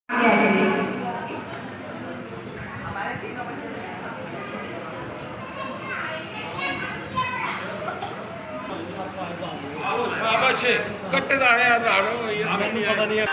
आगे आ जाइए। कट्टेदार है पता नहीं है।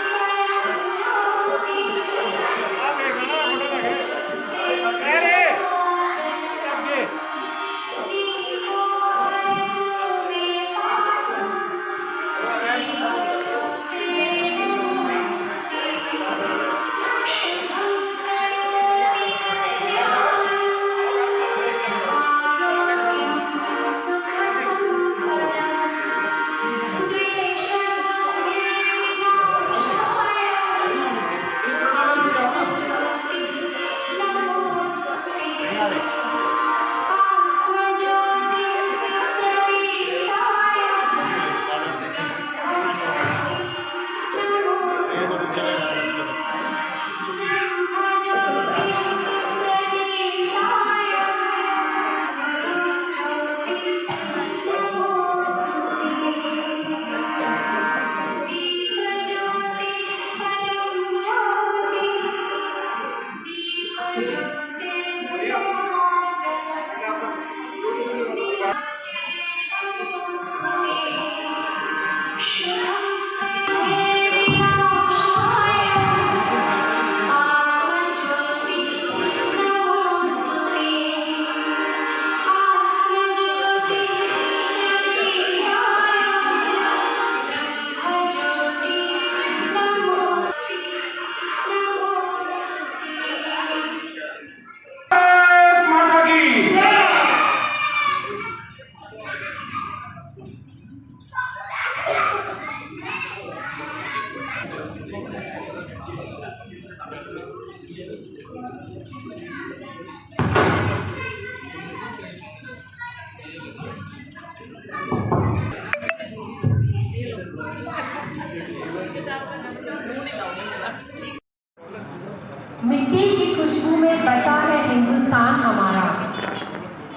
मिट्टी की खुशबू में बसा है हिंदुस्तान हमारा,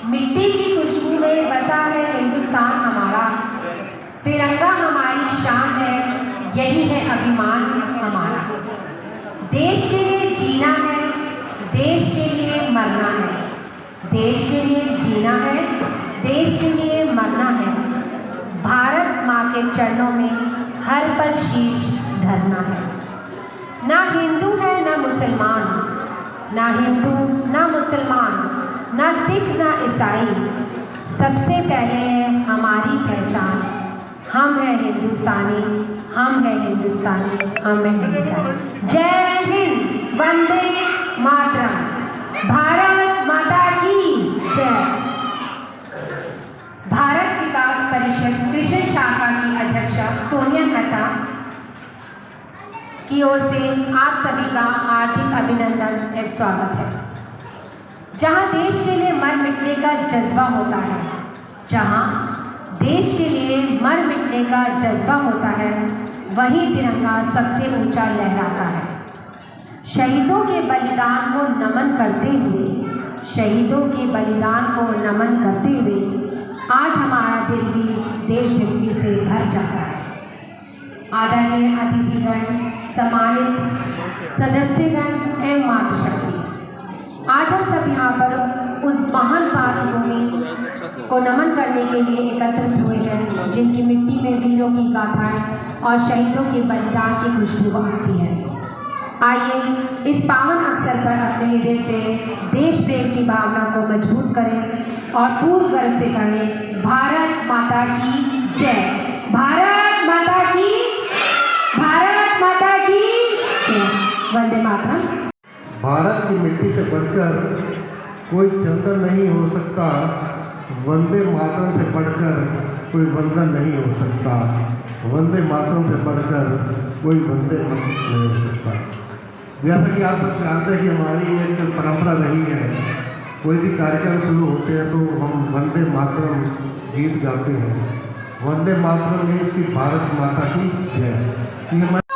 मिट्टी की खुशबू में बसा है हिंदुस्तान हमारा। तिरंगा हमारी शान है, यही है अभिमान हमारा। देश के लिए जीना है, देश के लिए मरना है, देश के लिए जीना है, देश के लिए मरना है। भारत माँ के चरणों में हर पल शीश धरना है। ना हिंदू है ना मुसलमान, ना हिंदू ना मुसलमान, ना सिख ना ईसाई, सबसे पहले है हमारी पहचान। हम हैं हिंदुस्तानी, हम हैं हिंदुस्तानी, हम हैं हिंदुस्तानी। जय हिंद, वंदे मातरम, भारत माता की जय। भारत विकास परिषद कृषि शाखा की अध्यक्षा सोनिया मेहता की ओर से आप सभी का हार्दिक अभिनंदन एवं स्वागत है। जहां देश के लिए मर मिटने का जज्बा होता है, जहां देश के लिए मर मिटने का जज्बा होता है, वहीं तिरंगा सबसे ऊंचा लहराता है। शहीदों के बलिदान को नमन करते हुए, शहीदों के बलिदान को नमन करते हुए आज हमारा दिल भी देशभक्ति से भर जाता है। आदरणीय अतिथिगण, सम्मानित सदस्यगण एवं मातृशक्ति, आज हम सब यहाँ पर उस महान मातृभूमि को नमन करने के लिए एकत्रित हुए हैं, जिनकी मिट्टी में वीरों की गाथाएं और शहीदों के बलिदान की खुशबू आती है। आइए इस पावन अवसर पर अपने हृदय से देश प्रेम की भावना को मजबूत करें और पूर्ण गर्व से कहें, भारत माता की जय, भारत माता की, भारत माता की जय, वंदे मातरम। भारत की मिट्टी से बढ़कर कोई चंदन नहीं हो सकता, वंदे मातरम से बढ़कर कोई वंदन नहीं हो सकता, वंदे मातरम से बढ़कर कोई वंदे मातरम नहीं हो सकता। जैसा कि आप सब जानते हैं कि हमारी एक परंपरा रही है, कोई भी कार्यक्रम शुरू होते हैं तो हम वंदे मातरम गीत गाते हैं। वंदे मातरम ने इसकी भारत माता की जय। ये हमारे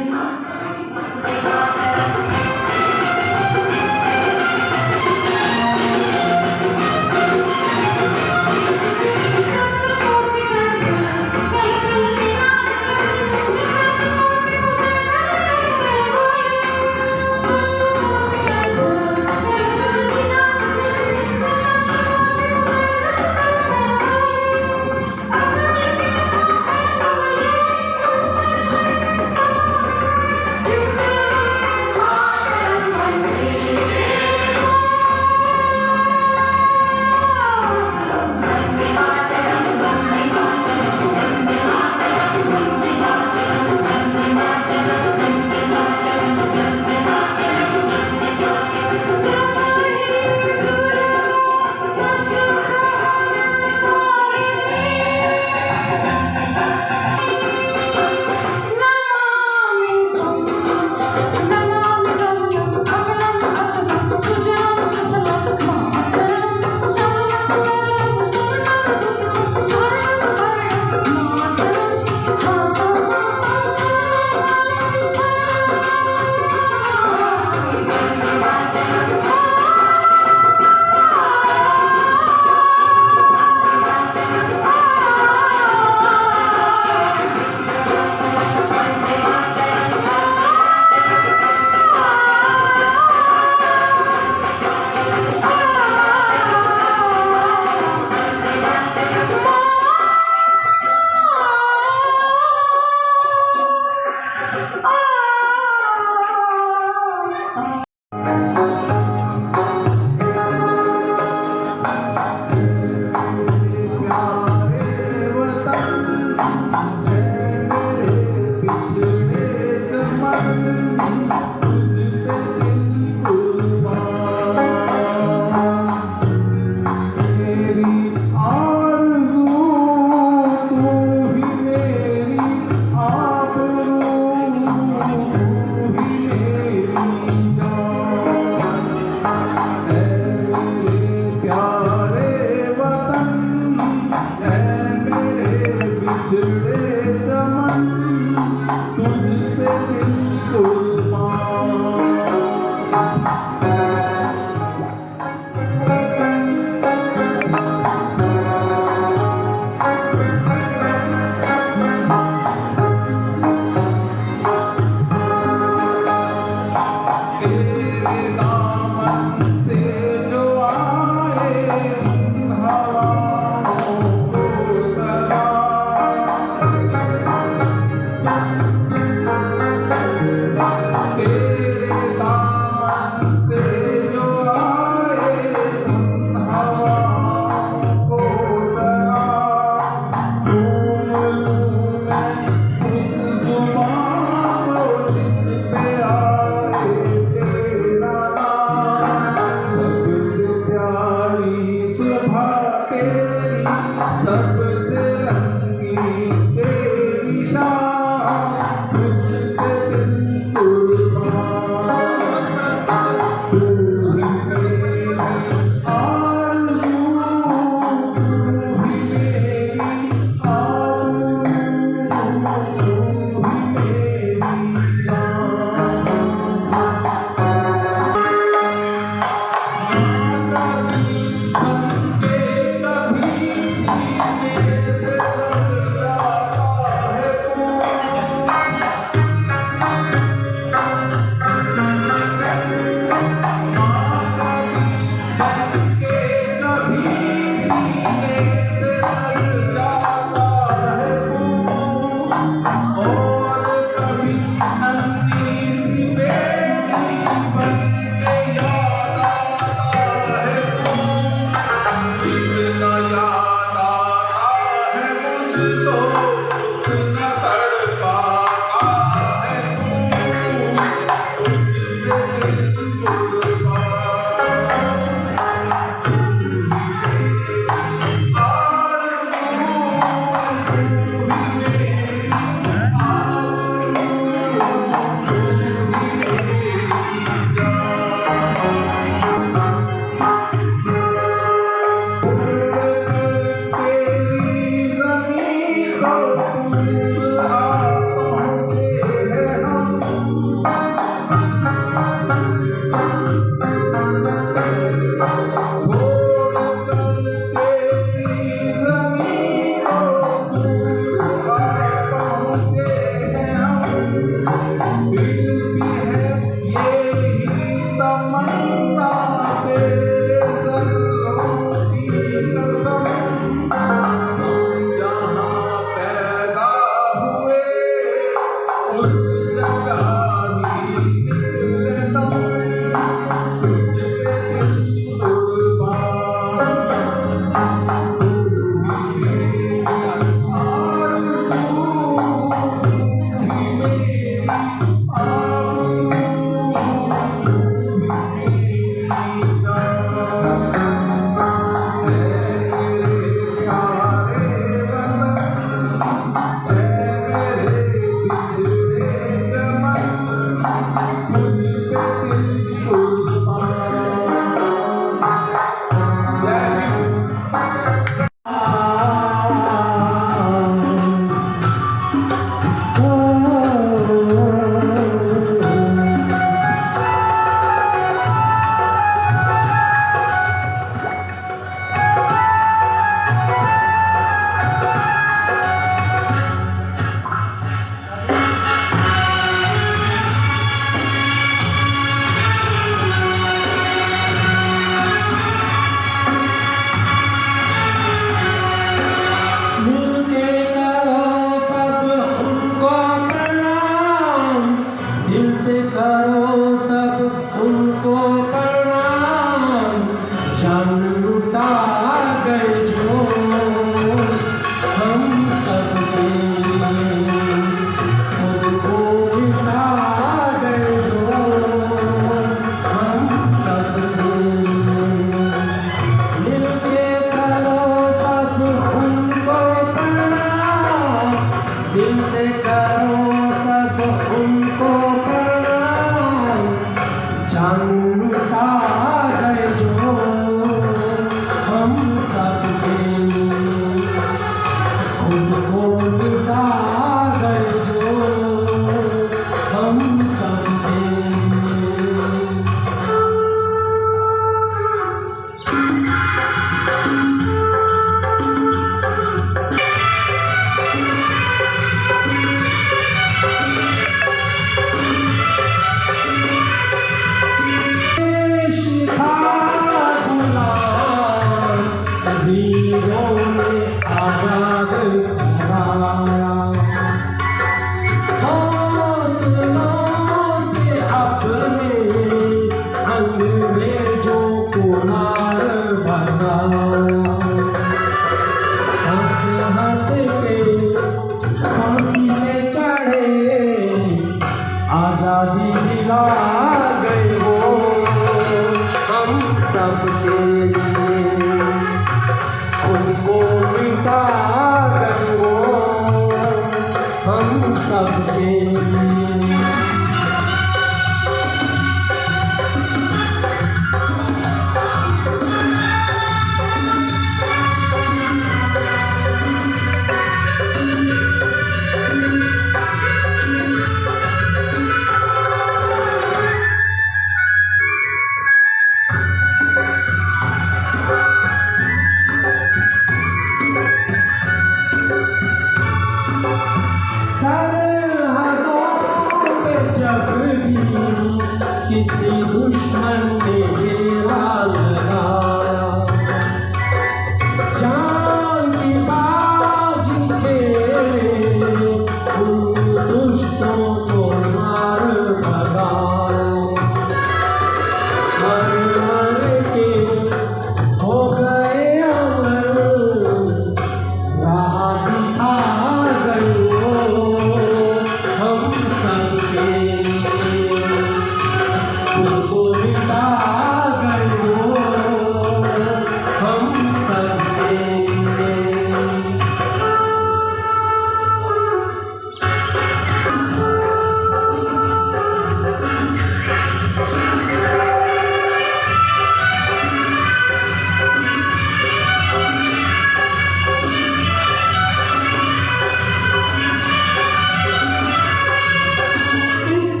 इस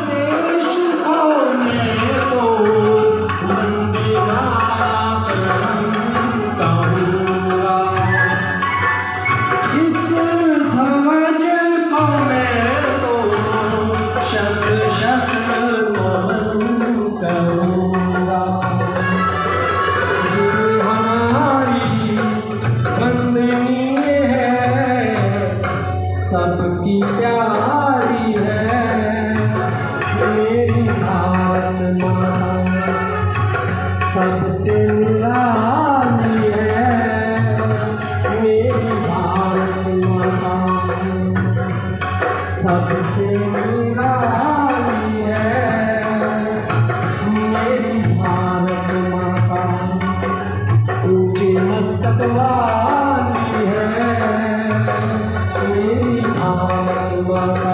देश को मैं तो माता सबसे निराली है मेरी भारत माता, सबसे निराली है मेरी भारत माता, ऊंचे मस्तक वाली है मेरी भारत माता।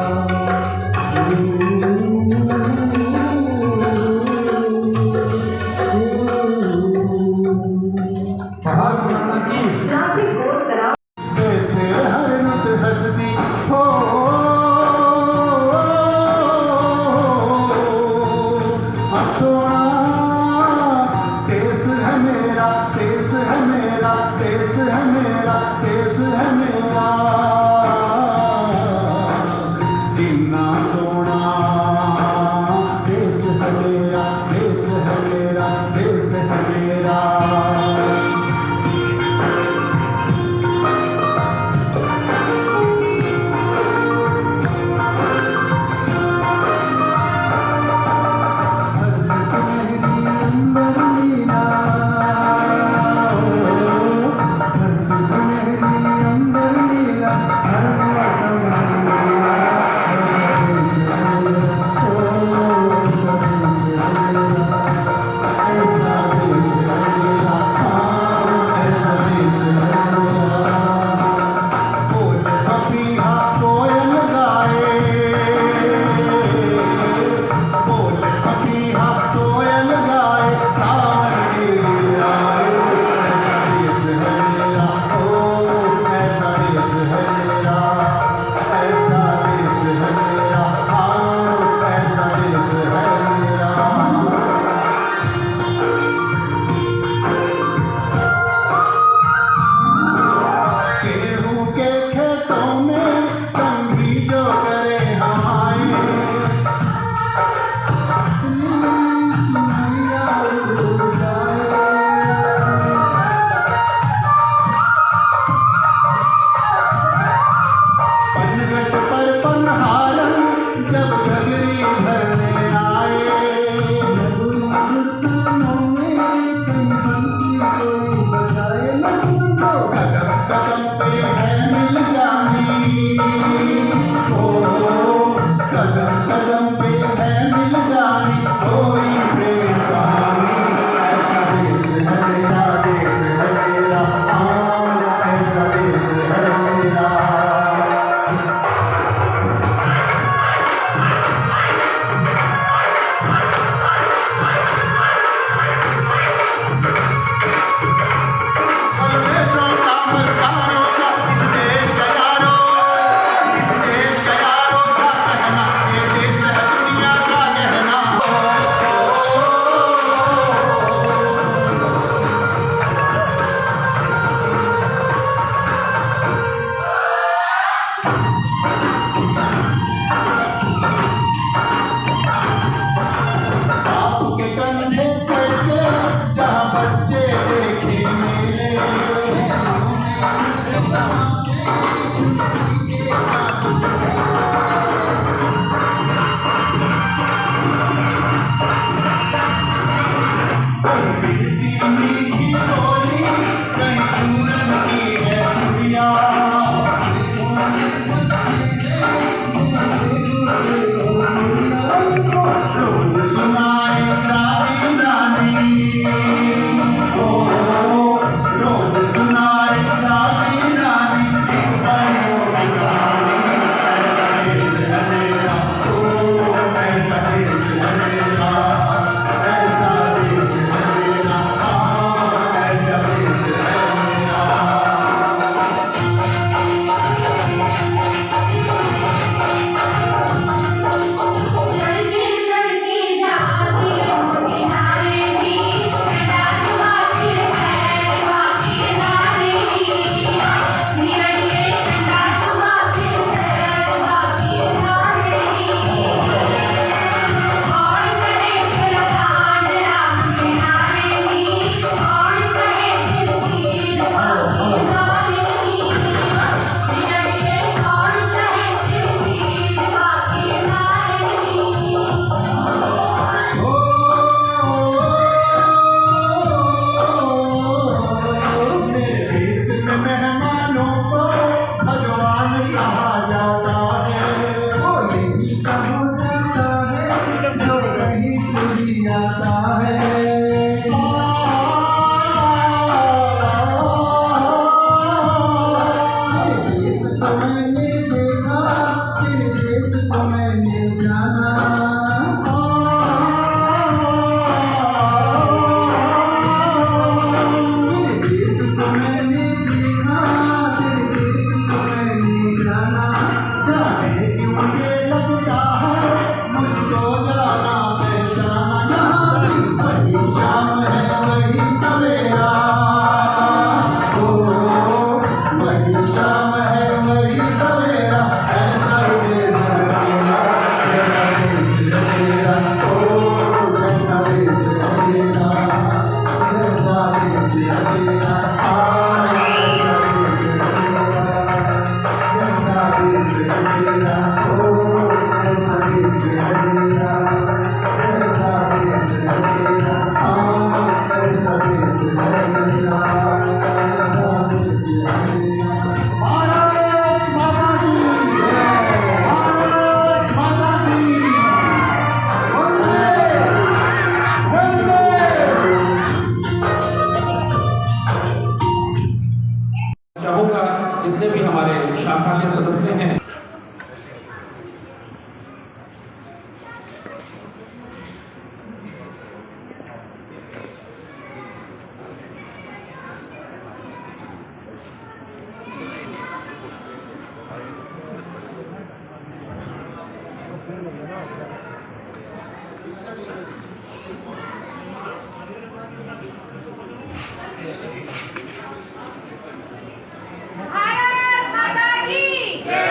आता है। देश को मैंने देखा, तेरे देश को मैंने जाना। तेरे देश को मैंने देखा, तेरे देश को मैंने जाना। जाने क्यों ये लगता है मुझको जाना पहचाना। वही शाम है वही सवेरा, ओ वही शाम है वही सवेरा। ऐसा देश है मेरा, ऐसा देश है मेरा, ओ ऐसा देश है मेरा, ऐसा देश है मेरा। ऐसा देश है मेरा, ओ ऐसा देश है मेरा, ऐसा देश है मेरा। ऐसा देश है मेरा, ऐसा देश है मेरा। भारत माता की जय, भारत माता की वंदे वंदे। चाहूंगा जितने भी हमारे शाखा के सदस्य हैं, भारत माता की जय।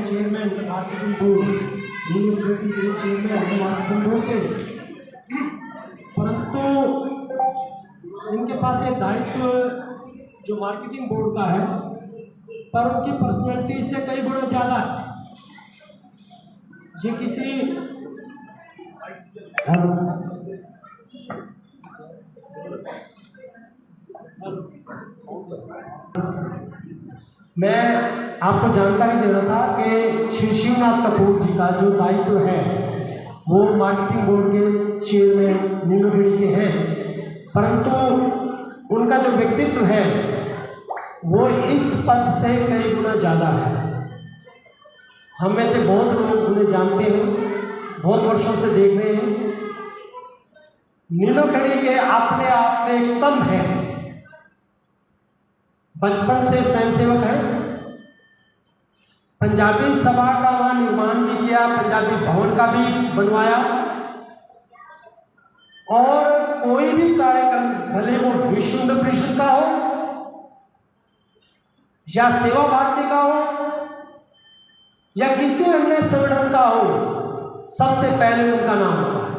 चेयरमैन मार्केटिंग बोर्ड यूनिवर्सिटी के चेयरमैन मार्केटिंग बोर्ड थे, परंतु इनके पास एक दायित्व जो मार्केटिंग बोर्ड का है, पर उनकी पर्सनैलिटी से कई गुना ज़्यादा है। ये किसी मैं आपको जानकारी देना था कि श्री शिवनाथ कपूर जी का जो दायित्व है वो मार्केटिंग बोर्ड के चेयरमैन नीलोखेड़ी के हैं, परंतु उनका जो व्यक्तित्व है वो इस पद से कई गुना ज़्यादा है। हम में से बहुत लोग उन्हें जानते हैं, बहुत वर्षों से देख रहे हैं। नीलोखेड़ी के अपने आप में एक स्तंभ है, बचपन से स्वयंसेवक है। पंजाबी सभा का वहाँ निर्माण भी किया, पंजाबी भवन का भी बनवाया, और कोई भी कार्यक्रम भले वो विश्व हिंदू परिषद का हो या सेवा भारती का हो या किसी अन्य संगठन का हो, सबसे पहले उनका नाम होता है,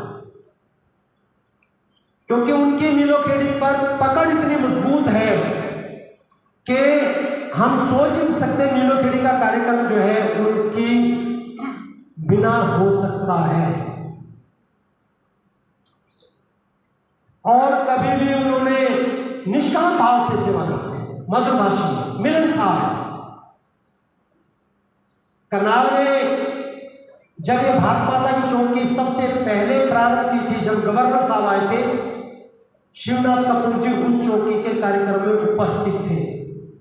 क्योंकि उनकी नीलोखेड़ी पर पकड़ इतनी मजबूत है कि हम सोच नहीं सकते नीलोखेड़ी का कार्यक्रम जो है उनकी बिना हो सकता है। और कभी भी उन्होंने निष्काम भाव से सेवा करते हैं, मधुरभाषी, मिलनसार। करनाल में जब ये भारत माता की चौकी सबसे पहले प्रारंभ की थी, जब गवर्नर साहब आए थे, शिवनाथ कपूर जी उस चौकी के कार्यक्रम में उपस्थित थे।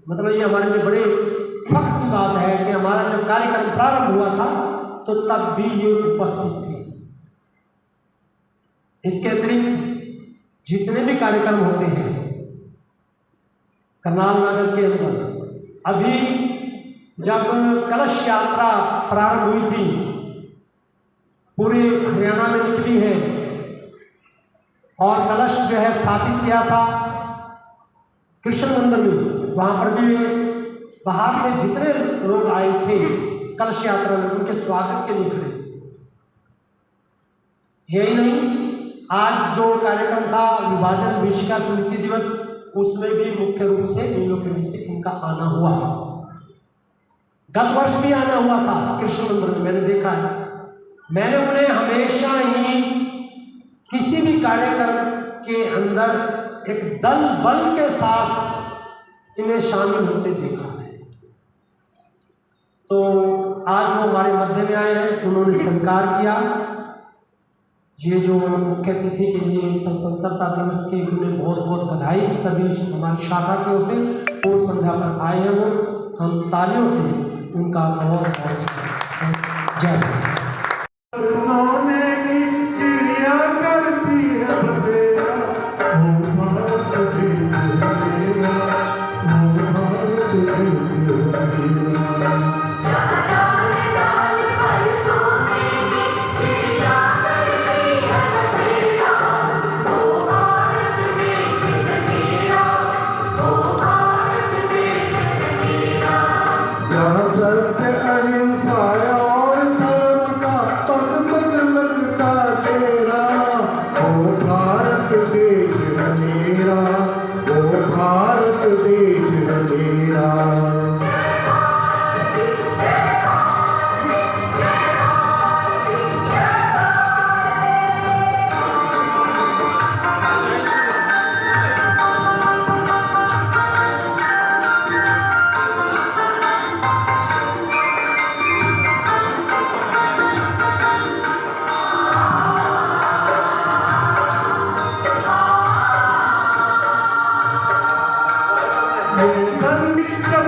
मतलब ये हमारे लिए बड़े फख्र की बात है कि हमारा जब कार्यक्रम प्रारंभ हुआ था तो तब भी ये उपस्थित थे। इसके अतिरिक्त जितने भी कार्यक्रम होते हैं करनाल नगर के अंदर, अभी जब कलश यात्रा प्रारंभ हुई थी, पूरे हरियाणा में निकली है, और कलश जो है स्थापित किया था कृष्ण मंदिर में, वहाँ पर भी बाहर से जितने लोग आए थे कलश यात्रा में, उनके स्वागत के लिए खड़े थे। यही नहीं, आज जो कार्यक्रम था विभाजन विशिका स्मृति दिवस, उसमें भी मुख्य रूप से नीलोखेड़ी से इनका आना हुआ। गत वर्ष भी आना हुआ था कृष्ण मंदिर में, मैंने देखा है। मैंने उन्हें हमेशा ही किसी भी कार्यक्रम के अंदर एक दल बल के साथ इन्हें शामिल होते देखा है। तो आज वो हमारे मध्य में आए हैं, उन्होंने स्वीकार किया। ये जो मुख्य अतिथि के लिए स्वतंत्रता दिवस के उन्हें बहुत बहुत बधाई सभी हमारी शाखा की ओर से और संध्या पर आए हैं। वो हम तालियों से उनका बहुत बहुत जय हिंद। सोने की चिड़िया करती है बसेरा, वो भारत देश मेरा, वो भारत देश मेरा। यहाँ सत्य अहिंसा और धर्म का पग पग लगता तेरा, ओ भारत देश है मेरा, ओ भारत देश है मेरा। ये धन जब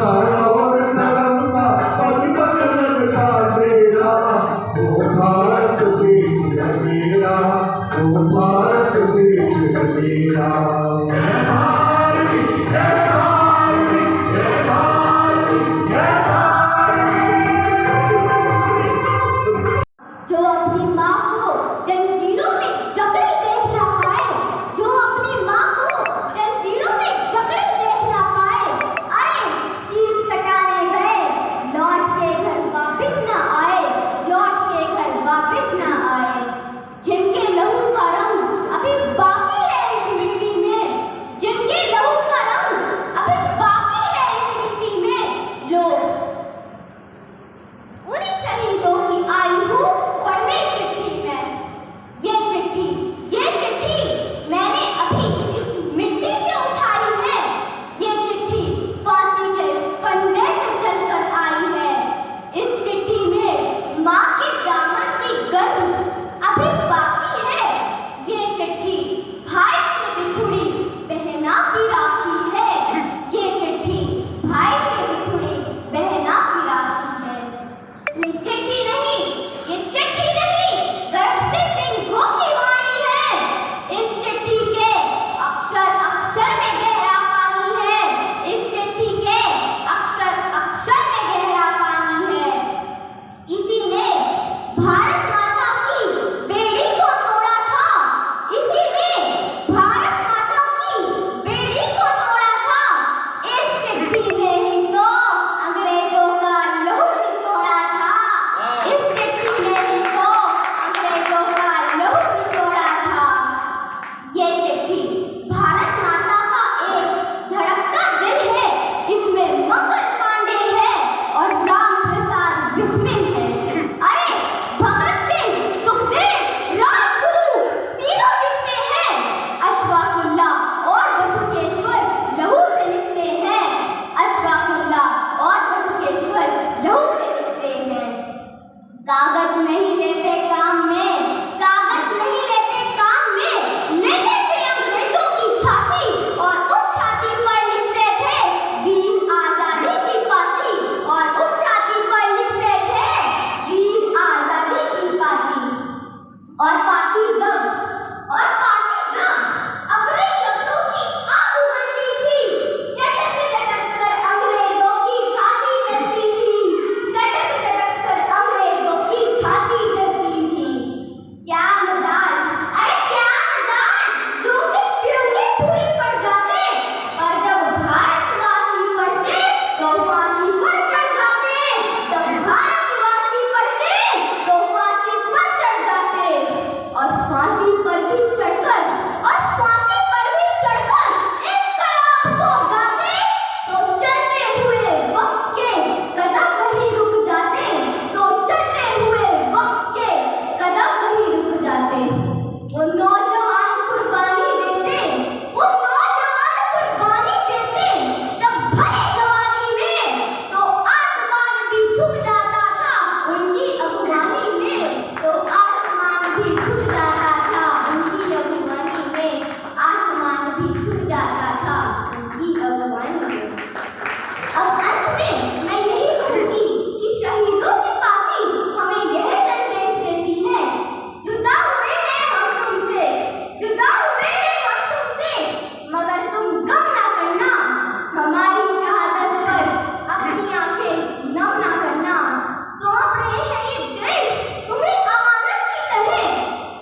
और धर्म का बचपन लगता तेरा, वो भारत देश है मेरा, वो भारत देश है मेरा। जो अपनी माँ को जंजीरों में जकड़े देख ना पाए, जो अपनी माँ को जंजीरों में जकड़े देख ना पाए, अरे शीश कटाने गए लौट के घर वापस ना आए, लौट के घर वापस ना आए। जिनके लहू का रंग अभी बाकी है इस मिट्टी में, जिनके लहू का रंग अभी बाकी है इस मिट्टी में, लोग उन्हीं शहीदों की आई हूँ पढ़ने चिट्ठी में। ये चिट्ठी मैंने अभी इस मिट्टी से उठाई है, ये चिट्ठी फांसी के फंदे से चलकर आई है। इस चिट्ठी में माँ के दामन की गंध अभी बाकी है, ये चिट्ठी भाई से बिछुड़ी बहना की राखी है, ये चिट्ठी भाई से बिछुड़ी बहना की राखी है। ये चिट्ठी नहीं, ये चिट्ठी नहीं, गरजते सिंहों की वाणी है। इस चिट्ठी के अक्षर अक्षर में गहरा पानी है, इस चिट्ठी के अक्षर अक्षर में गहरा पानी है। इसी ने भारत माता की बेड़ी को तोड़ा था, इसी ने भारत माता की बेड़ी को तोड़ा था। इस चिट्ठी ने ही तो अंग्रेजों का लहू निचोड़ा था, इस चिट्ठी ने ही तो अंग्रेजों का लहू निचोड़ा था। ये चिट्ठी भारत माता का एक धड़कता दिल है, इसमें मंगल पांडे है और राम प्रसाद बिस्मिल है। अरे भगत सिंह, सुखदेव, राजगुरु तीनों लिखते हैं, अशफाकुल्ला और बटुकेश्वर लहू से लिखते हैं, अशफाकुल्ला और बटुकेश्वर लहू से लिखते हैं। कागज नहीं लेते काम में, कागज नहीं लेते काम में, लेते थे अंग्रेजों की छाती और उस छाती पर लिखते थे वीर आजादी की पाती, और उस छाती पर लिखते थे वीर आजादी की पाती। और पाती जब अपने शब्दों की आग उगलती थी, चटक चटक कर अंग्रेजों की छाती जलती थी, चटक चटक कर अंग्रेजों की छाती जलती थी। क्या मजाल, अरे क्या मजाल, जो कि फिरंगी पूरी पड़ जाते, पर जब भारतवासी पढ़ते तो फांसी पर चढ़ जाते, जब भारतवासी पढ़ते तो फांसी पर चढ़ जाते। और फांसी पर भी चढ़कर, और फांसी पर भी चढ़कर इनकलाब को गाते, तो चलते हुए वक्त के कदम वहीं रुक जाते, तो चलते हुए वक्त के कदम वहीं रुक जाते। वो नौजवान कुर्बानी देते, वो नौजवान कुर्बानी देते, जब भरी जवानी में तो आसमान भी झुक जाता था उनकी अगुवानी में, तो आसमान भी झुक जाता था उनकी अगुवानी में, आसमान भी झुक जाता था उनकी अगुवानी में। अब अंत में मैं यही कहूंगी कि शहीदों की पाती हमें यह संदेश देती है, जुदा हुए हैं हम तुमसे, जुदा हुए हैं हम तुमसे, मगर तुम गम ना करना, हमारी शहादत पर अपनी आंखें नम ना करना। सौंप रहे हैं ये देश तुम्हें अमानत की तरह,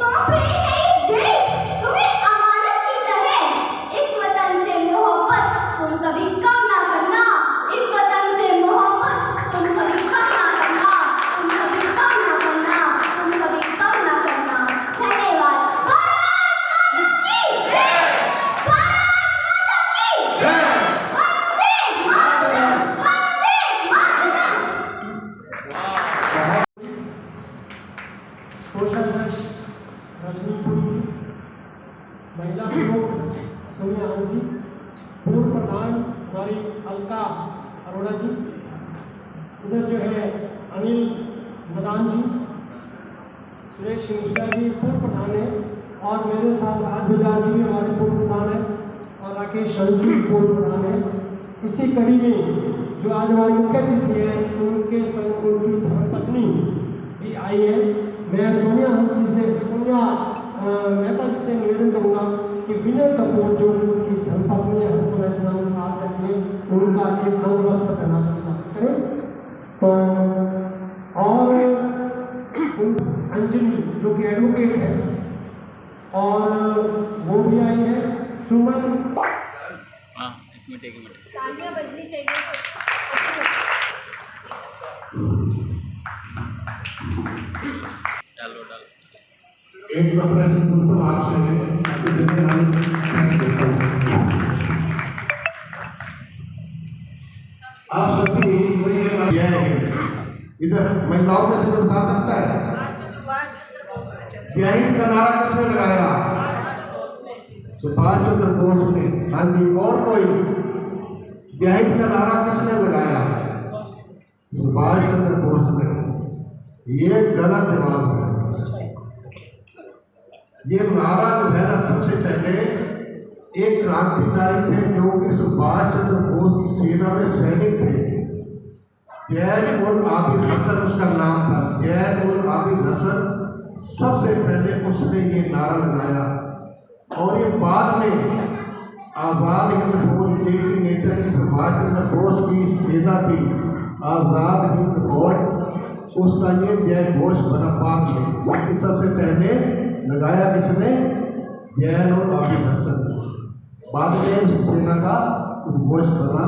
सौंप रहे हैं ये देश तुम्हें अमानत की तरह। इस वतन से मोहब्बत तुम कभी कम ना करना, इस वतन से मोहब्बत तुम कभी कम ना करना, तुम कभी कम ना करना, तुम कभी कम ना करना। धन्यवाद। भारत माता की जय, भारत माता की जय, वंदे मातरम, वंदे मातरम। कोषाध्यक्ष रजनीपुर जी, महिला प्रमुख सोनिया हंसी, पूर्व प्रधान हमारी अलका अरोड़ा जी, इधर जो है अनिल मदान जी, सुरेश सिंघुजा जी पूर्व प्रधान है, और मेरे साथ राज बजाज जी भी हमारे पूर्व प्रधान हैं, और राकेश हंसी पूर्व प्रधान है। इसी कड़ी में जो आज हमारी मुख्य अतिथि है उनके संग उनकी धर्मपत्नी भी आई है। मैं सोनिया मेहता जी से निवेदन करूँगा कि विनय कपूर जो उनकी धर्मपत्नी हर समय संग साथ रहती है उनका एक गौरवस्त्र पहनाना करें। तो और अंजलि जो कि एडवोकेट है और वो भी आई है। सुमन तालियां बजनी चाहिए। एक दो प्रश्न पूछो आपसे आप सभी कोई इधर महिलाओं में से कोई बता सकता है जय हिंद का नारा किसने लगाया? सुभाष चंद्र बोस ने। हाँ जी, और कोई जय हिंद का नारा किसने लगाया? सुभाष चंद्र बोस ने। ये गलत जवाब है। ये नारा जो है ना, सबसे पहले एक क्रांतिकारी थे जो कि सुभाष चंद्र बोस की सेना में सैनिक थे। जैन उल आबिद हसन उसका नाम था। जैन उल आबिद हसन सबसे पहले उसने ये नारा लगाया और ये बाद में आज़ाद हिंद फौज देशी नेता की सुभाष चंद्र बोस की सेना थी आज़ाद हिंद फौज, उसका ये जय घोष बना बाद में। सबसे पहले लगाया किसने? जैन और आबिद हसन। बाद में उस सेना का उद्घोष बना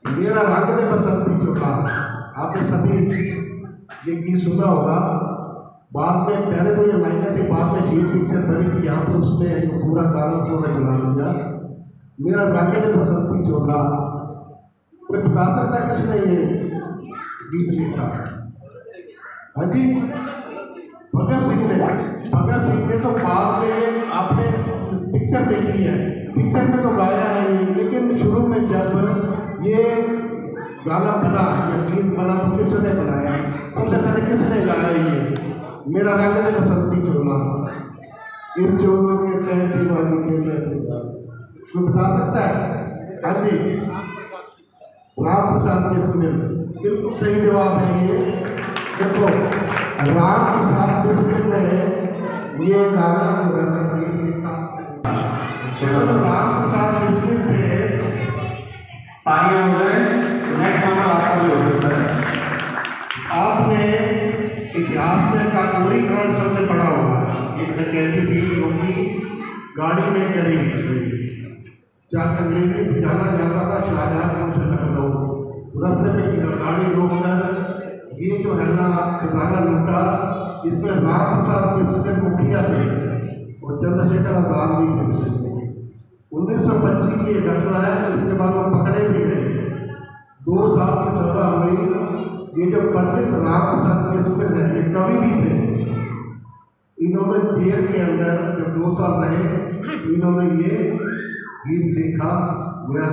मेरा रंग दे बसंती चोला। आपने सभी ये गीत सुना होगा। बाद में पहले तो ये लाइनें थी, बाद में शीर पिक्चर बनी थी, यहाँ पर उसने पूरा गाना पूरा चला दिया। मेरा रंग दे बसंती चोला। कोई बता सकता है किसने ये गीत लिखा? हाँ जी, भगत सिंह ने। भगत सिंह ने तो बाद में आपने पिक्चर देखी है, पिक्चर में तो गाया है ये, लेकिन शुरू में जब ये गाना बना, ये गीत बना तो किसने बनाया? सबसे पहले किसने गाया ये? मेरा रंग दे बसंती चोला। इस चोलों के कैंची वाली के कोई बता सकता है? हाँ जी, राम प्रसाद बिस्मिल। बिल्कुल सही जवाब है ये। देखो, राम प्रसाद बिस्मिल ने ये गाना जो है ना गीत लिखा। राम प्रसाद बिस्मिल थे। तालियां हो जाए। नेक्स्ट नंबर आपका भी हो सकता है। आपने इतिहास में काकोरी कांड सबसे पढ़ा होगा। एक डकैती थी जो कि गाड़ी में करी गई। जहाँ अंग्रेजी से जाना जाता था शाहजहां से लखनऊ, रास्ते में गाड़ी रोककर ये जो है ना खजाना लूटा। इसमें राम प्रसाद बिस्मिल मुखिया थे और चंद्रशेखर आजाद भी थे। 1925 की ये घटना है। इसके बाद वो पकड़े भी गए, 2 साल की सजा हुई। ये जो पंडित राम प्रसाद बिस्मिल है, ये कवि भी थे। इन्होंने जेल के अंदर जब 2 साल रहे, इन्होंने ये गीत लिखा, मेरा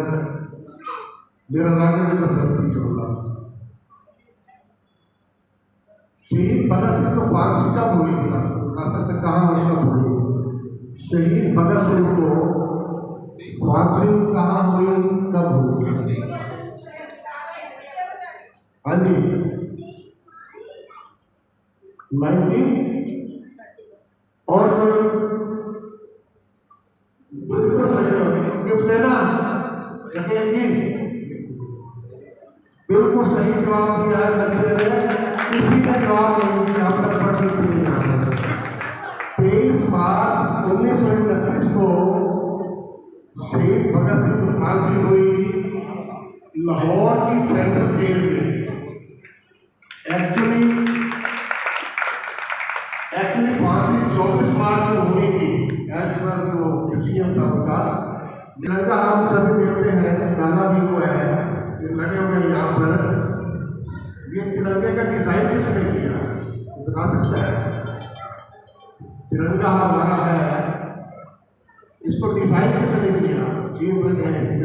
रंग दे बसंती चोला। शहीद भगत सिंह को फांसी कब हुई थी? बता सकते कहाँ मतलब हुई? शहीद भगत सिंह को फांसी कहाँ हुई, कब हुई? हाँ जी, 19 और बिल्कुल सही गिफ्ट देना जी। बिल्कुल सही जवाब दिया है बच्चे ने। किसी ने जवाब नहीं दिया, आपने पढ़ ली थी। 23 मार्च 1931 को शहीद भगत सिंह को फांसी हुई लाहौर की सेंट्रल जेल में। एक्चुअली फांसी 24 मार्च को होनी थी, एज पर जो डिसीजन था उनका। तिरंगा हम सभी देखते हैं, गाना भी वो है, ये लगे हुए हैं यहाँ पर। ये तिरंगे का डिजाइन किसने किया, बता सकता है? तिरंगा हमारा है, इसको डिजाइन किसने किया? ये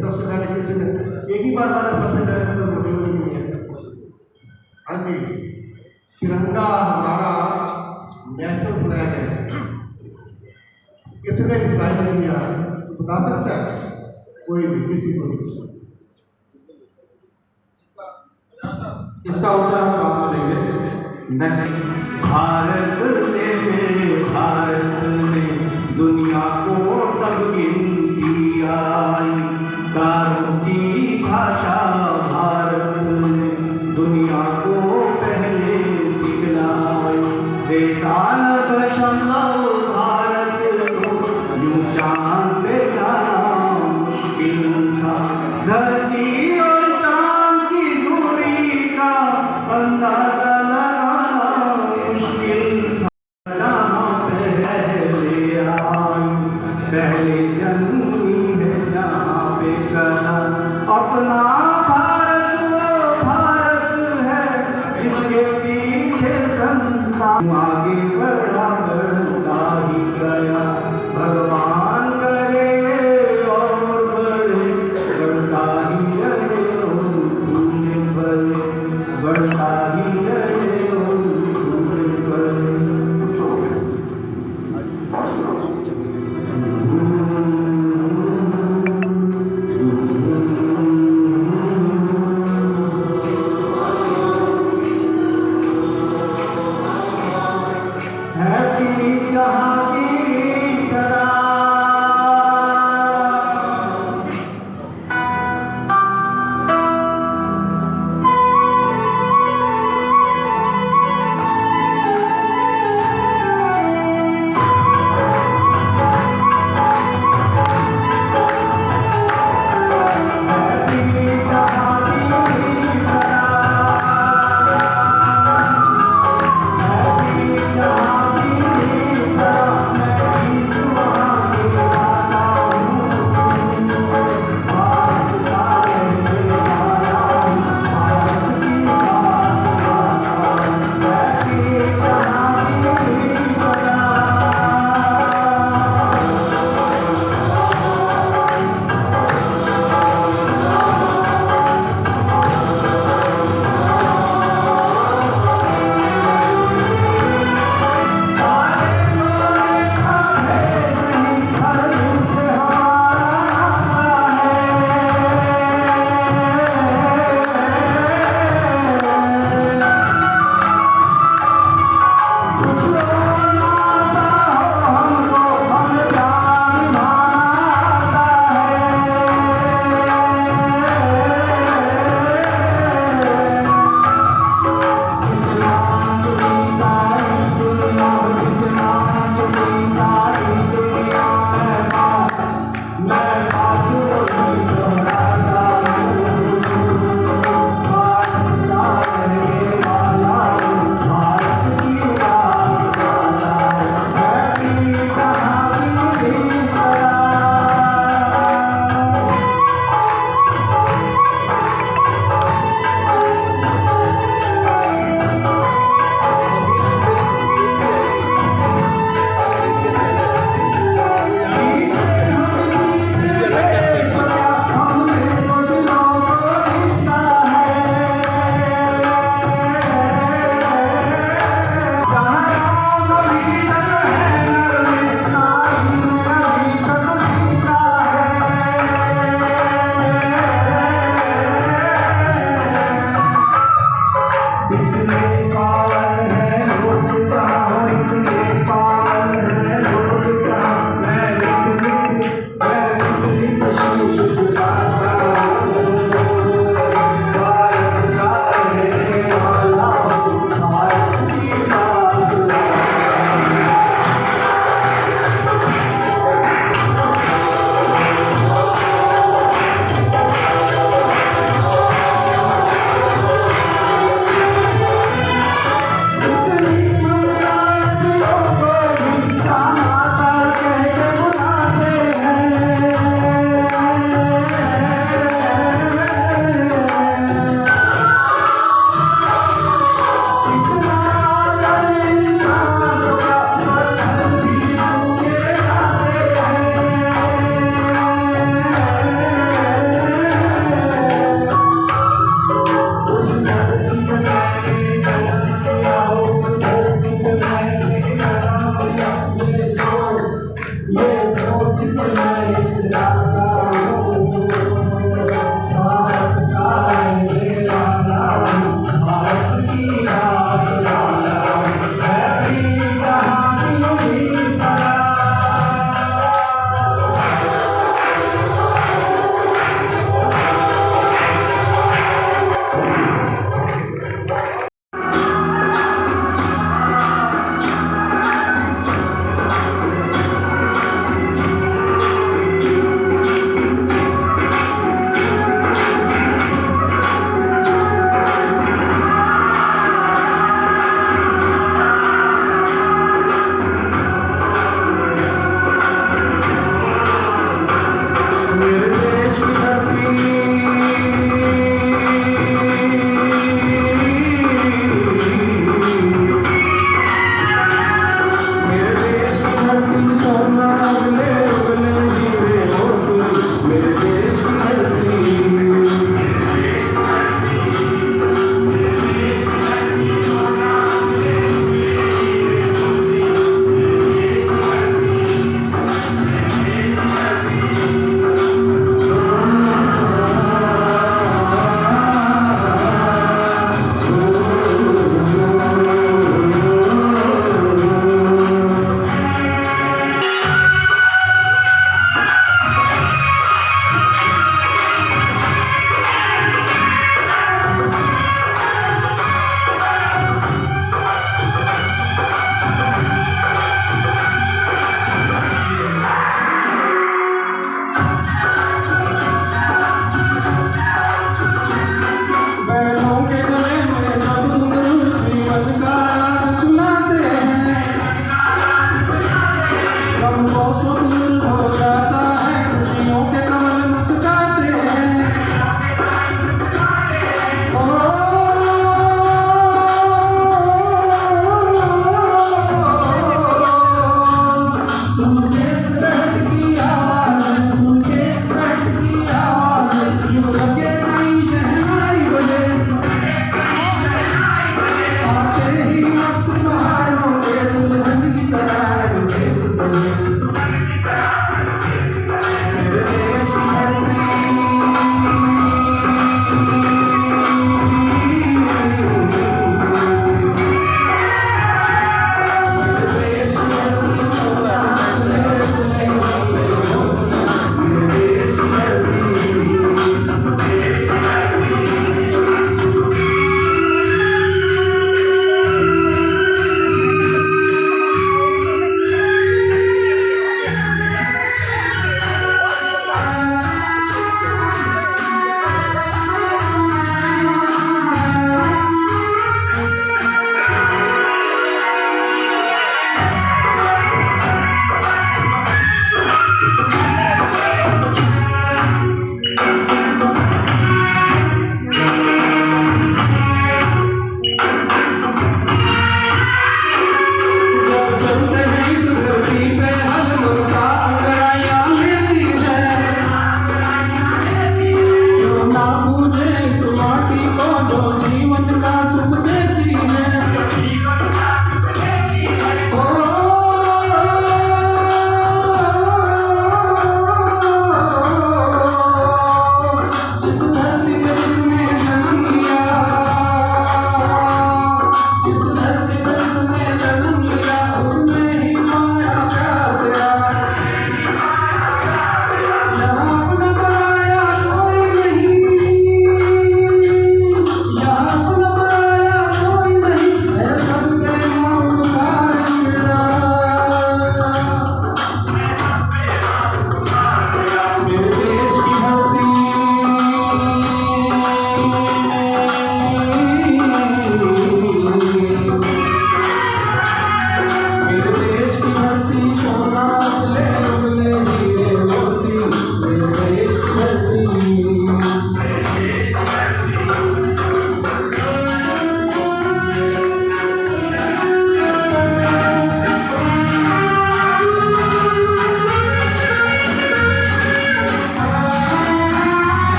सबसे पहले किसने? एक ही बार मैंने सबसे पहले तो मुझे नहीं है। हाँ जी, तिरंगा हमारा नेशनल फ्लैग है। किसने डिजाइन किया, बता सकता है? कोई भी किसी को भी। इसका उत्तर हम बाद में देंगे। नेक्स्ट। भारत ने मेरे भारत ने दुनिया को तब गिनती आई, तारों की भाषा भारत ने दुनिया को पहले सिखलाई, देता न दशमलव भारत को यूं चांद पे जाना मुश्किल था, धरती और चांद की दूरी का अंदाजा लगाना मुश्किल था, जहाँ पहले आई पहले जन्मी है जहाँ पे कदम अपना भारत वो भारत है जिसके पीछे संसार आगे बढ़ा बढ़ता ही गया, भगवान करे और बढ़े बढ़ता ही रहे और भूले भले, बढ़ता ही रहे और भूले भले।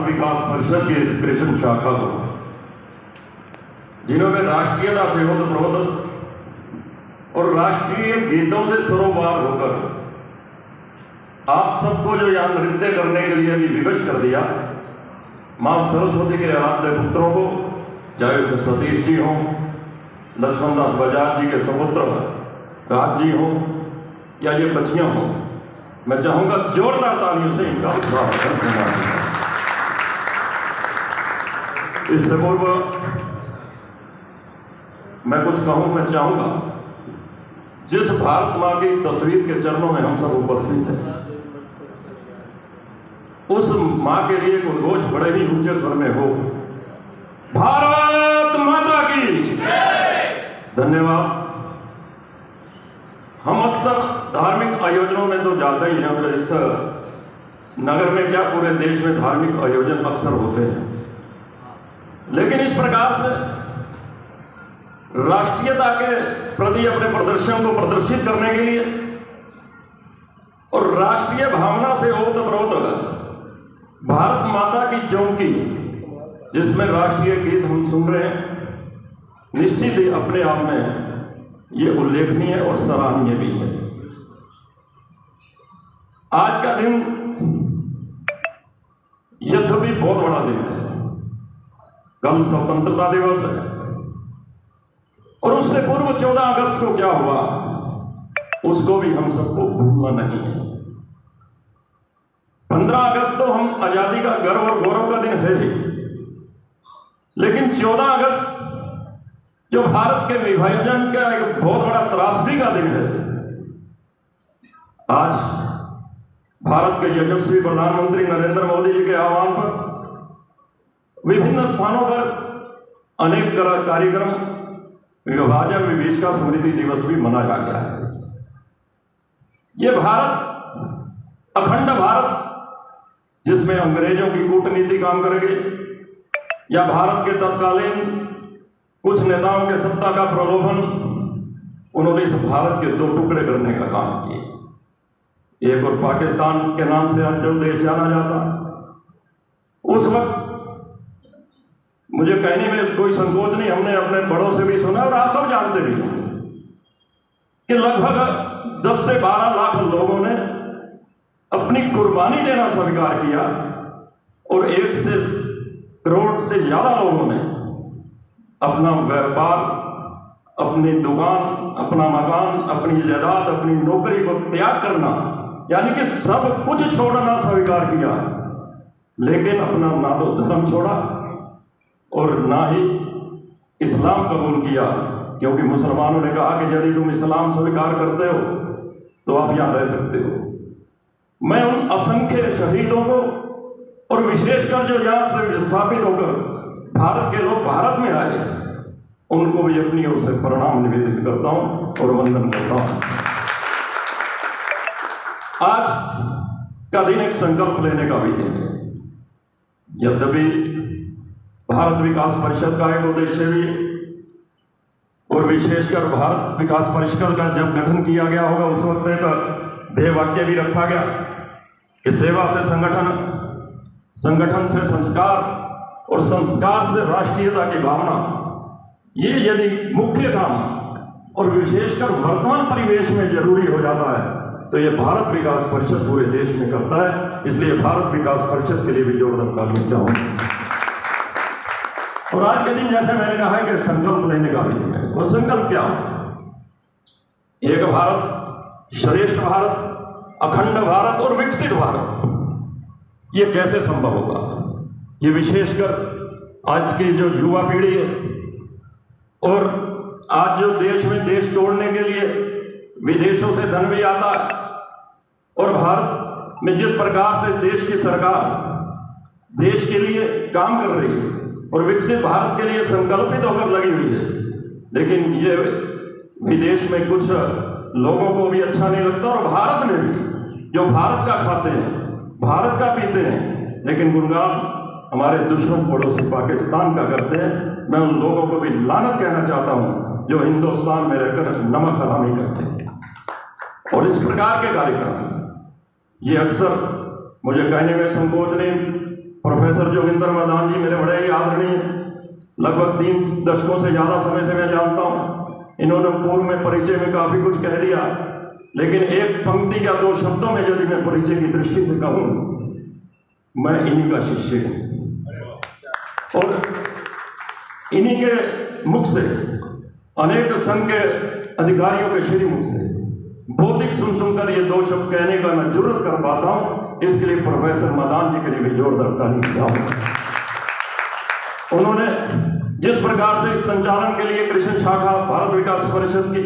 विकास परिषद की इंस्पिरेशन शाखा को, जिन्होंने राष्ट्रीयता से ओतप्रोत और राष्ट्रीय गीतों से सरोबार होकर आप सबको जो यहाँ नृत्य करने के लिए भी विवश कर दिया, मां सरस्वती के आराध्य पुत्रों को, चाहे उसमें सतीश जी हों, लक्ष्मण दास बजाज जी के सपुत्र राज जी हों या ये बच्चियां हों, मैं चाहूंगा जोरदार तालियों से इनका स्वागत करना। इससे पूर्व मैं कुछ कहूं, मैं चाहूंगा जिस भारत मां की तस्वीर के चरणों में हम सब उपस्थित हैं, उस मां के लिए एक उद्घोष बड़े ही ऊंचे स्वर में हो, भारत माता की। धन्यवाद। हम अक्सर धार्मिक आयोजनों में तो जाते ही हैं, इस नगर में क्या पूरे देश में धार्मिक आयोजन अक्सर होते हैं, लेकिन इस प्रकार से राष्ट्रीयता के प्रति अपने प्रदर्शन को प्रदर्शित करने के लिए और राष्ट्रीय भावना से ओतप्रोत भारत माता की चौकी, जिसमें राष्ट्रीय गीत हम सुन रहे हैं, निश्चित ही अपने आप में ये उल्लेखनीय और सराहनीय भी है। आज का दिन यद्यपि बहुत बड़ा दिन है, कल स्वतंत्रता दिवस है और उससे पूर्व 14 अगस्त को क्या हुआ उसको भी हम सबको भूलना नहीं है। 15 अगस्त तो हम आजादी का गर्व और गौरव का दिन है ही, लेकिन 14 अगस्त जो भारत के विभाजन का एक बहुत बड़ा त्रासदी का दिन है, आज भारत के यशस्वी प्रधानमंत्री नरेंद्र मोदी जी के आह्वान पर विभिन्न स्थानों पर अनेक कार्यक्रम विभाजन विभीषिका स्मृति दिवस भी मनाया गया है। यह भारत, अखंड भारत, जिसमें अंग्रेजों की कूटनीति काम करेगी या भारत के तत्कालीन कुछ नेताओं के सत्ता का प्रलोभन, उन्होंने इस भारत के 2 टुकड़े करने का काम किया। एक और पाकिस्तान के नाम से आज जो देश जाना जाता, उस वक्त मुझे कहने में कोई संकोच नहीं, हमने अपने बड़ों से भी सुना और आप सब जानते भी होंगे कि लगभग 10 से 12 लाख लोगों ने अपनी कुर्बानी देना स्वीकार किया और 1 से करोड़ से ज्यादा लोगों ने अपना व्यापार, अपनी दुकान, अपना मकान, अपनी जायदाद, अपनी नौकरी को त्याग करना, यानी कि सब कुछ छोड़ना स्वीकार किया, लेकिन अपना ना तो धर्म छोड़ा और ना ही इस्लाम कबूल किया, क्योंकि मुसलमानों ने कहा कि यदि तुम इस्लाम स्वीकार करते हो तो आप यहां रह सकते हो। मैं उन असंख्य शहीदों को और विशेषकर जो यहां से विस्थापित होकर भारत के लोग भारत में आए, उनको भी अपनी ओर से प्रणाम निवेदित करता हूं और वंदन करता हूं। आज का दिन एक संकल्प लेने का भी दिन है। यद्यपि भारत विकास परिषद का एक उद्देश्य भी, और विशेषकर भारत विकास परिषद का जब गठन किया गया होगा उस वक्त एक ध्येय वाक्य भी रखा गया कि सेवा से संगठन, संगठन से संस्कार और संस्कार से राष्ट्रीयता की भावना, ये यदि मुख्य काम और विशेषकर वर्तमान परिवेश में जरूरी हो जाता है तो ये भारत विकास परिषद पूरे देश में करता है। इसलिए भारत विकास परिषद के लिए भी जोरदार तालियां चाहूंगा। और आज के दिन जैसे मैंने कहा है कि संकल्प लेने का भी दिन है, और संकल्प क्या है? एक भारत, श्रेष्ठ भारत, अखंड भारत और विकसित भारत, ये कैसे संभव होगा? ये विशेषकर आज की जो युवा पीढ़ी है और आज जो देश में देश तोड़ने के लिए विदेशों से धन भी आता है, और भारत में जिस प्रकार से देश की सरकार देश के लिए काम कर रही है और विकसित भारत के लिए संकल्पित होकर लगी हुई है, लेकिन ये विदेश में कुछ लोगों को भी अच्छा नहीं लगता और भारत में भी जो भारत का खाते हैं, भारत का पीते हैं, लेकिन गुणगान हमारे दुश्मन पड़ोसी पाकिस्तान का करते हैं। मैं उन लोगों को भी लानत कहना चाहता हूं जो हिंदुस्तान में रहकर नमक हरामी करते हैं। और इस प्रकार के कार्यक्रम ये अक्सर मुझे कहने में संकोच नहीं, प्रोफेसर जोगिंदर मैदान जी मेरे बड़े ही आदरणीय, लगभग 3 दशकों से ज्यादा समय से मैं जानता हूं। इन्होंने पूर्व में परिचय में काफी कुछ कह दिया, लेकिन एक पंक्ति या 2 शब्दों में यदि मैं परिचय की दृष्टि से कहूं, मैं इन्हीं का शिष्य हूं और इन्हीं के मुख से, अनेक संघ के अधिकारियों के श्री मुख से बौद्धिक सुनकर ये 2 शब्द कहने का मैं जरूरत कर पाता हूं। इसके लिए प्रोफेसर मदान जी के लिए भी जोरदार ताली चाहूंगा। उन्होंने जिस प्रकार से इस संचालन के लिए कृष्ण शाखा भारत विकास परिषद की,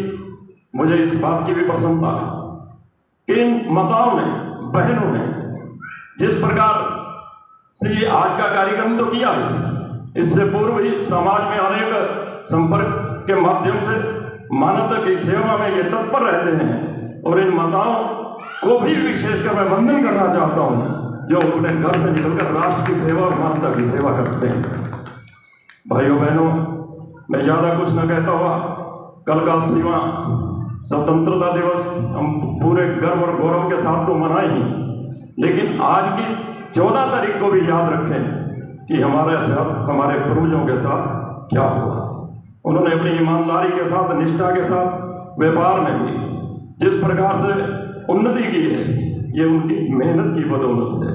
मुझे इस बात की भी प्रसन्नता है कि इन माताओं ने, बहनों ने जिस प्रकार से ये आज का कार्यक्रम तो किया है, इससे पूर्व ही समाज में अनेक संपर्क के माध्यम से मानवता की सेवा में ये तत्पर रहते हैं। और इन माताओं को भी विशेषकर मैं वंदन करना चाहता हूँ जो अपने घर से निकलकर राष्ट्र की सेवा और मानवता की सेवा करते हैं। भाइयों बहनों, मैं ज़्यादा कुछ न कहता हुआ कल का सीमा स्वतंत्रता दिवस हम पूरे गर्व और गौरव के साथ तो मनाए ही, लेकिन आज की 14 तारीख को भी याद रखें कि हमारे साथ, हमारे पूर्वजों के साथ क्या हुआ। उन्होंने अपनी ईमानदारी के साथ, निष्ठा के साथ व्यापार में भी जिस प्रकार से उन्नति की है, ये उनकी मेहनत की बदौलत है।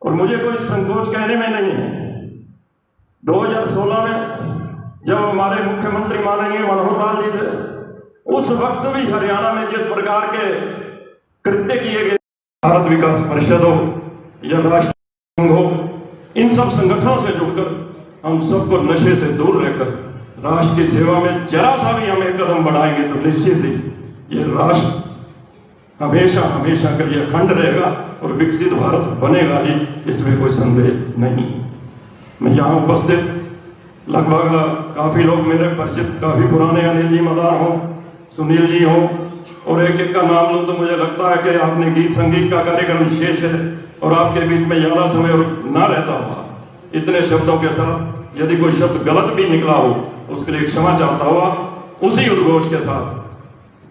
और मुझे कोई संकोच कहने में नहीं है। 2016 में जब हमारे मुख्यमंत्री माननीय मनोहर लाल जी थे, उस वक्त भी हरियाणा में जिस प्रकार के कृत्य किए गए, भारत विकास परिषद हो या राष्ट्र संघ हो, इन सब संगठनों से जुड़कर हम सबको नशे से दूर रहकर राष्ट्र की सेवा में जरा सा भी हम एक कदम बढ़ाएंगे तो निश्चित ही ये राष्ट्र हमेशा हमेशा के लिए अखंड रहेगा और विकसित भारत बनेगा ही, इसमें कोई संदेह नहीं। मैं यहाँ उपस्थित लगभग काफी लोग मेरे परिचित, काफी पुराने, अनिल जी मदार हो, सुनील जी हो, और एक एक का नाम लूं तो मुझे लगता है कि आपने गीत संगीत का कार्यक्रम विशेष है और आपके बीच में ज्यादा समय ना रहता हुआ इतने शब्दों के साथ यदि कोई शब्द गलत भी निकला हो उसके लिए क्षमा चाहता हुआ उसी उद्घोष के साथ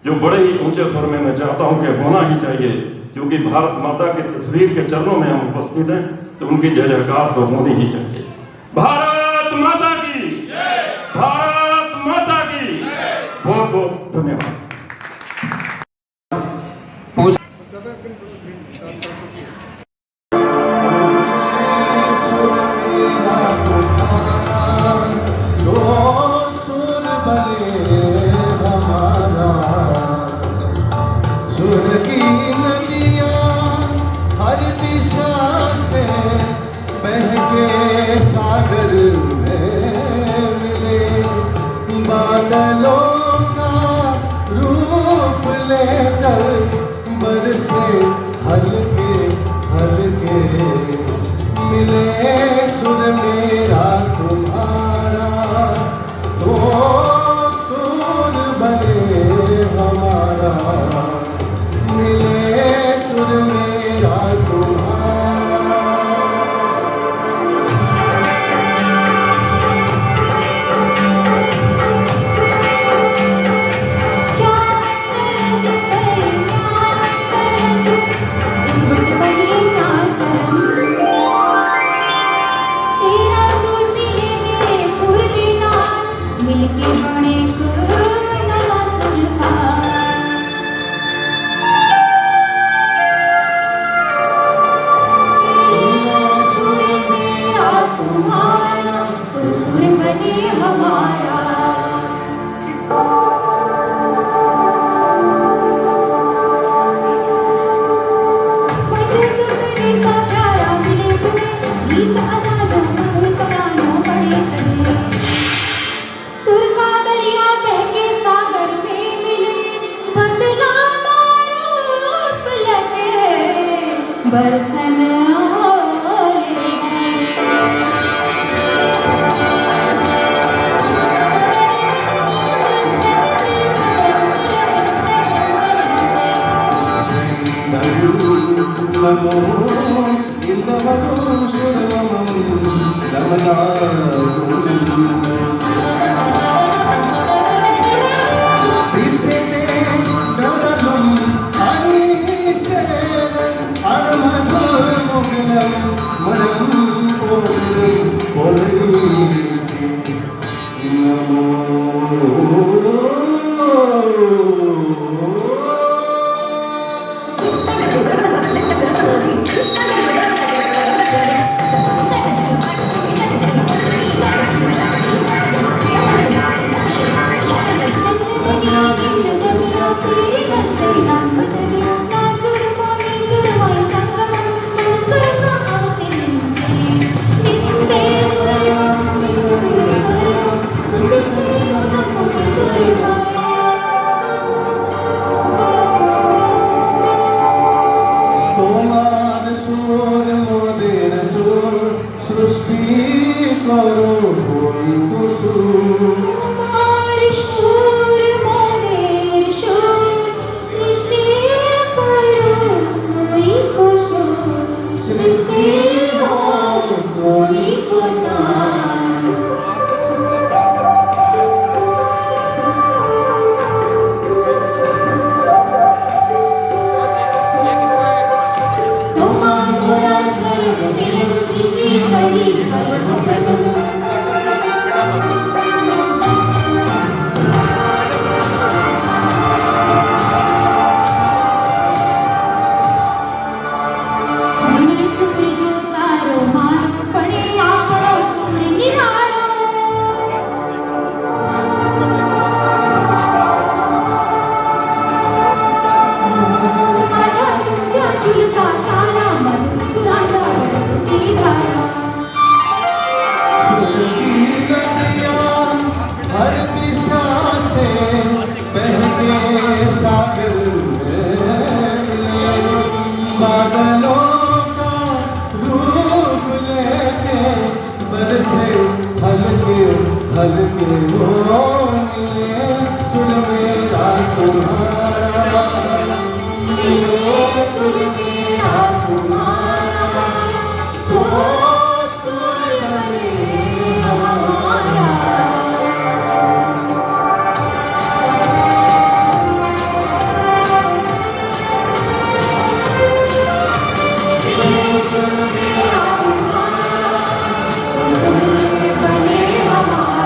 जो बड़े ही ऊंचे स्वर में मैं चाहता हूं कि होना ही चाहिए, क्योंकि भारत माता की तस्वीर के चरणों में हम उपस्थित हैं तो उनकी जय जयकार तो होनी ही चाहिए। भारत माता की, भारत माता की, बहुत बहुत धन्यवाद। करो कोई कुसुम हमारे शूर सुर मेरा तुम्हारा, ये सुर मेरा तुम्हारा, तो सुर बने हमारा।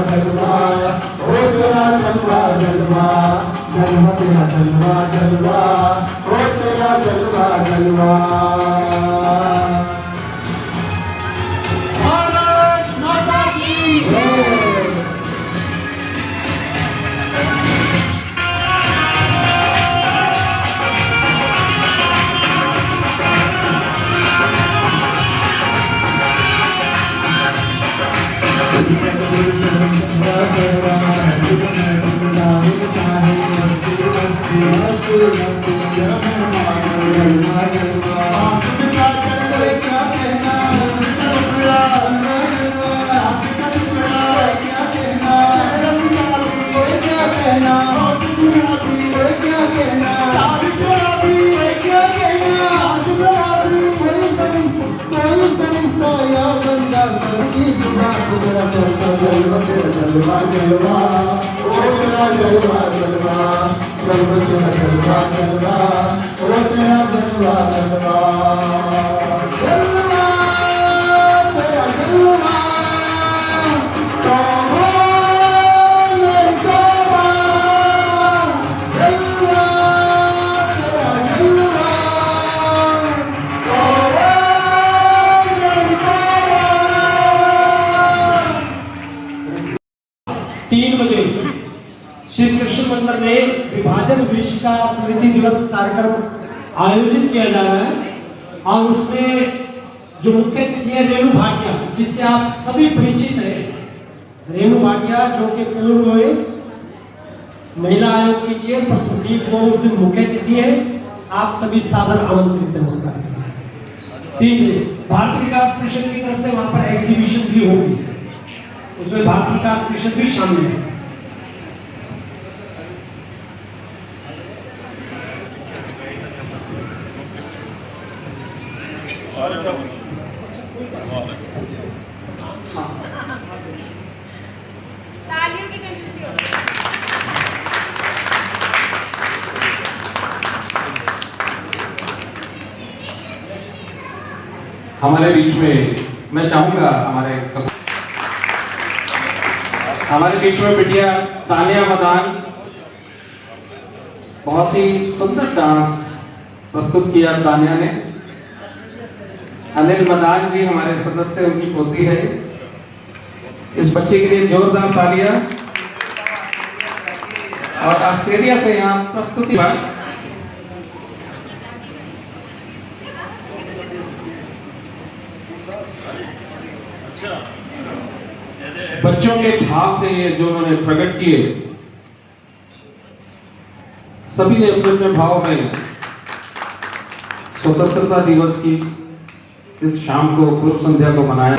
जलवा, ओ तेरा जलवा जलवा, जलवा तेरा जलवा जलवा, ओ तेरा जलवा जलवा। भारत माता की जय। जलवा जलवा, ओ तेरा जलवा जलवा, जलवा तेरा जलवा जलवा, ओ तेरा जलवा जलवा। जलवा तेरा जलवा, तोबा मेरी तोबा, जलवा तेरा जलवा, तोबा मेरी तोबा। 3 बजे श्री कृष्ण मंदिर में विभाजन विश्व का स्मृति दिवस कार्यक्रम आयोजित किया जा रहा है और उसमें जो मुख्य अतिथि है रेणु भाटिया, जिससे आप सभी परिचित हैं। रेणु भाटिया जो कि पूर्व महिला आयोग की चेयरपर्सन थी, वो उस दिन मुख्य अतिथि है। आप सभी सादर आमंत्रित हैं उस कार्यक्रम में। 3 बजे भारतीय विकास मिशन की तरफ से वहां पर एग्जीबिशन भी होगी, उसमें भारतीय विकास मिशन भी शामिल है। तालियों की कंजूसी हो रही है। हमारे बीच में मैं चाहूंगा हमारे बीच में बिटिया तानिया मदान, बहुत ही सुंदर डांस प्रस्तुत किया तानिया ने। अनिल मदान जी हमारे सदस्य, उनकी पोती है। इस बच्चे के लिए जोरदार तालियां। और ऑस्ट्रेलिया से यहाँ प्रस्तुति बच्चों के भाव थे ये जो उन्होंने प्रकट किए। सभी ने अपने अपने भाव में स्वतंत्रता दिवस की इस शाम को, पूर्व संध्या को मनाया।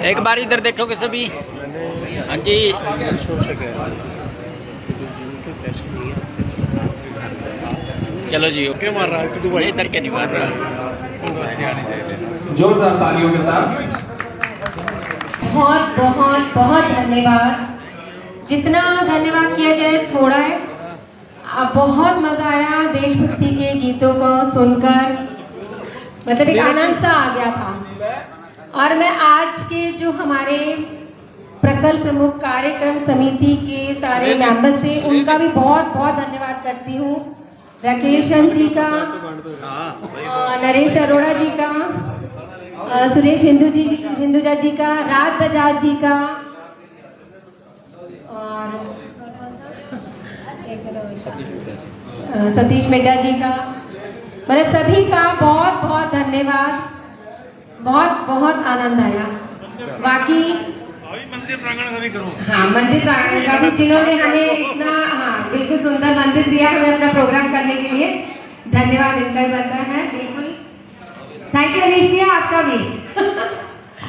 एक बार इधर देखोगे सभी। हाँ जी, चलो जी। क्या मार रहा है तू भाई? इधर के नहीं मार रहा। जोरदार तालियों के साथ बहुत बहुत बहुत धन्यवाद। जितना धन्यवाद किया जाए थोड़ा है। बहुत मज़ा आया देशभक्ति के गीतों को सुनकर, मतलब एक आनंद सा आ गया था। और मैं आज के जो हमारे प्रकल्प प्रमुख कार्यक्रम समिति के सारे मेंबर्स थे, उनका भी बहुत बहुत धन्यवाद करती हूँ। राकेश जी का, नरेश अरोड़ा जी का, सुरेश हिंदुजा जी का, राज बजाज जी का, और सतीश मिड्डा जी का, मतलब सभी का बहुत बहुत धन्यवाद। बहुत बहुत आनंद आया बाकी। मंदिर प्रांगण का भी करूँ। हाँ, मंदिर प्रांगण का भी, जिन्होंने हमें इतना, हाँ, बिल्कुल सुंदर मंदिर दिया हमें अपना प्रोग्राम करने के लिए, धन्यवाद इनका भी बनता है। बिल्कुल, थैंक यू अनीश जी, आपका भी।